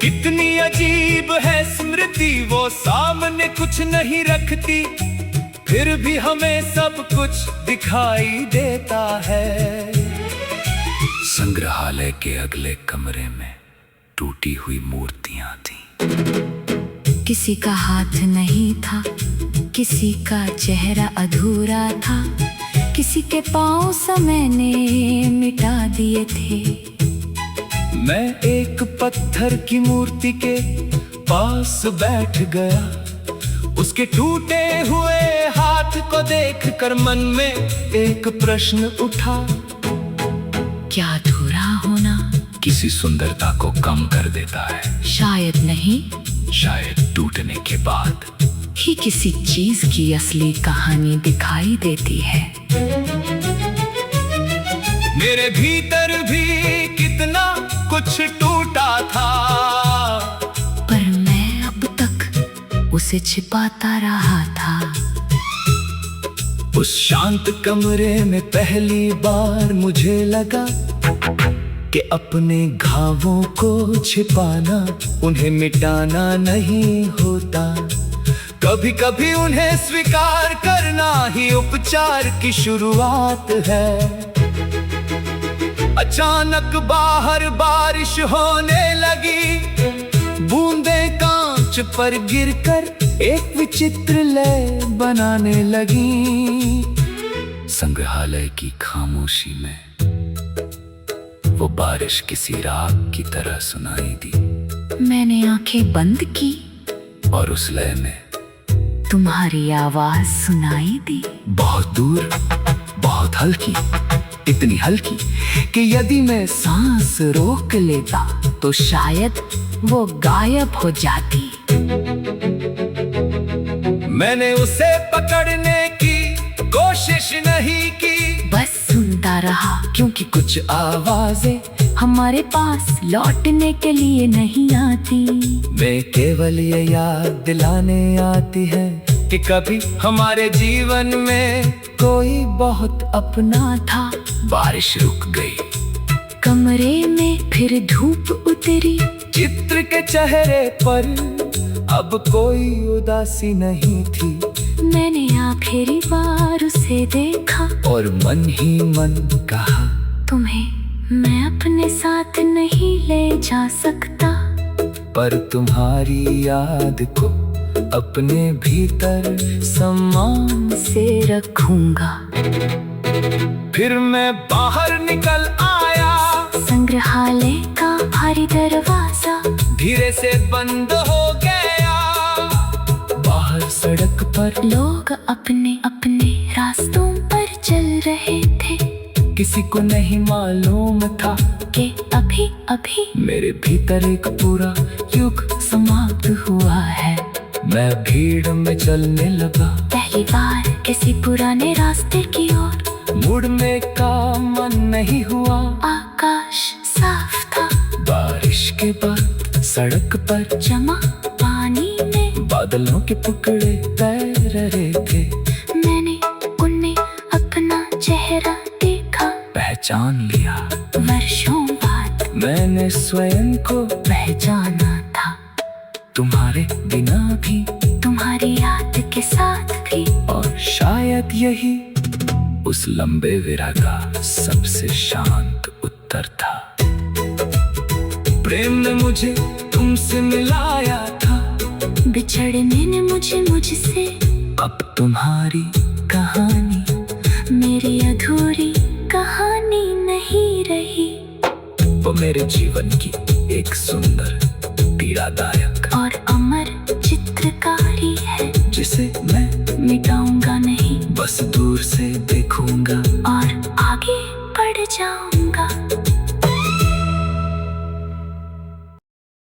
कितनी अजीब है स्मृति, वो सामने कुछ नहीं रखती, फिर भी हमें सब कुछ दिखाई देता है। संग्रहालय के अगले कमरे में टूटी हुई मूर्तियां थीं। किसी का हाथ नहीं था, किसी का चेहरा अधूरा था, किसी के पांव समय ने मिटा दिए थे। मैं एक पत्थर की मूर्ति के पास बैठ गया, उसके टूटे हुए हाथ को देखकर मन में एक प्रश्न उठा। क्या अधूरा होना किसी सुंदरता को कम कर देता है? शायद नहीं, शायद टूटने के बाद ही किसी चीज की असली कहानी दिखाई देती है। मेरे भीतर भी कितना कुछ टूटा था, पर मैं अब तक उसे छिपाता रहा था। उस शांत कमरे में पहली बार मुझे लगा कि अपने घावों को छिपाना, उन्हें मिटाना नहीं होता। कभी कभी उन्हें स्वीकार करना ही उपचार की शुरुआत है। अचानक बाहर बारिश होने लगी, बूंदें कांच पर गिरकर एक विचित्र लय बनाने लगी। संग्रहालय की खामोशी में वो बारिश किसी राग की तरह सुनाई दी। मैंने आंखें बंद की और उस लय में तुम्हारी आवाज सुनाई दी। बहुत दूर, बहुत हल्की, इतनी हल्की कि यदि मैं सांस रोक लेता तो शायद वो गायब हो जाती। मैंने उसे पकड़ने की कोशिश नहीं की, बस सुनता रहा, क्योंकि कुछ आवाजें हमारे पास लौटने के लिए नहीं आती। वे केवल ये याद दिलाने आती है कि कभी हमारे जीवन में कोई बहुत अपना था। बारिश रुक गई, कमरे में फिर धूप उतरी, चित्र के चेहरे पर अब कोई उदासी नहीं थी। मैंने आखिरी बार उसे देखा और मन ही मन कहा, तुम्हें मैं अपने साथ नहीं ले जा सकता, पर तुम्हारी याद को अपने भीतर सम्मान से रखूंगा। फिर मैं बाहर निकल आया, संग्रहालय का भारी दरवाजा धीरे से बंद हो गया। बाहर सड़क पर लोग अपने अपने रास्तों पर चल रहे थे। किसी को नहीं मालूम था कि अभी अभी मेरे भीतर एक पूरा युग समाप्त हुआ है। मैं भीड़ में चलने लगा, पहली बार किसी पुराने रास्ते की ओर मुड़ने का मन नहीं हुआ। आकाश साफ था, बारिश के बाद सड़क पर जमा पानी में बादलों के टुकड़े तैर रहे थे। मैंने उन्हें अपना चेहरा देखा, पहचान लिया। वर्षों बाद मैंने स्वयं को पहचाना था, तुम्हारे बिना भी, तुम्हारी याद के साथ भी। और शायद यही उस लंबे विरह का सबसे शांत उत्तर था। प्रेम ने मुझे तुमसे मिलाया था, बिछड़ने ने मुझे मुझसे। अब तुम्हारी कहानी मेरी अधूरी कहानी नहीं रही। वो मेरे जीवन की एक सुंदर, पीड़ादायक और अमर चित्रकारी है, जिसे मैं मिटाऊंगा नहीं, बस दूर से देखूंगा और आगे बढ़ जाऊंगा।